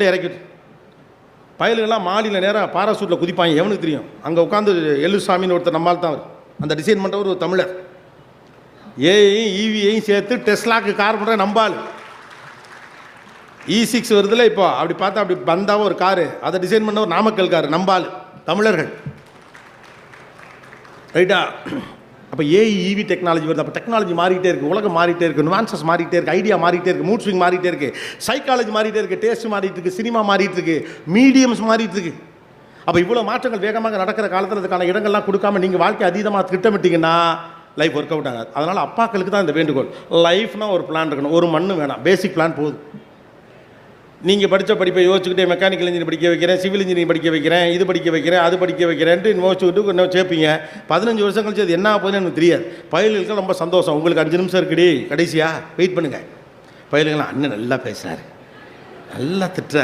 இறக்கிட்டு பயலுகள்லாம் மாடியில் நேராக பாராசூட்டில் குதிப்பாங்க. எவனுக்கு தெரியும்? அங்கே உட்காந்து எல்லுசாமின்னு ஒருத்தர் நம்மால் தான் அந்த டிசைன் பண்ணுறவர் ஒரு தமிழர். ஏஐயும் ஈவியையும் சேர்த்து டெஸ்லாக்கு கார் பண்ணுற நம்பால். E6 வருதுல இப்போ, அப்படி பார்த்தா அப்படி வந்தாவோ ஒரு காரு, அதை டிசைன் பண்ண ஒரு நாமக்கல் காரு, நம்பால் தமிழர்கள். ரைட்டா? அப்போ ஏஇவி டெக்னாலஜி வருது. அப்போ டெக்னாலஜி மாறிக்கிட்டே இருக்குது, உலகம் மாறிட்டே இருக்குது, நுவான்சஸ் மாறிட்டே இருக்குது, ஐடியா மாறிட்டே இருக்குது, மூட் ஸ்விங் மாறிட்டே இருக்குது, சைக்காலஜி மாறிட்டே இருக்குது, டேஸ்ட் மாறிட்டு இருக்குது, சினிமா மாறிட்டு இருக்குது, மீடியம்ஸ் மாறிட்டு இருக்குது. அப்போ இவ்வளோ மாற்றங்கள் வேகமாக நடக்கிற காலத்தில் அதுக்கான இடங்கள்லாம் கொடுக்காம நீங்கள் வாழ்க்கை அதீதமாக திட்டமிட்டிங்கன்னா லைஃப் ஒர்க் அவுட் ஆகாது. அதனால் அப்பாக்களுக்கு தான் இந்த வேண்டுகோள். லைஃப்னால் ஒரு பிளான் இருக்கணும். ஒரு மண்ணு வேணாம், பேசிக் பிளான் போதும். நீங்கள் படித்த படிப்பை யோசிச்சுக்கிட்டே மெக்கானிக்கல் இன்ஜினியர் படிக்க வைக்கிறேன், சிவில் இன்ஜினியரிங் படிக்க வைக்கிறேன், இது படிக்க வைக்கிறேன், அது படிக்க வைக்கிறேன்ட்டு யோசிச்சுக்கிட்டு இன்னும் சேர்ப்பீங்க. 15 வருஷம் கழிச்சு அது என்ன ஆகுதுன்னு எனக்கு தெரியாது. பயலுக்கு ரொம்ப சந்தோஷம். உங்களுக்கு 5 நிமிஷம் இருக்குடி, கடைசியாக வெயிட் பண்ணுங்கள். பயலுங்களாம் அண்ணன் நல்லா பேசுகிறாரு, நல்லா திட்டுறாரு.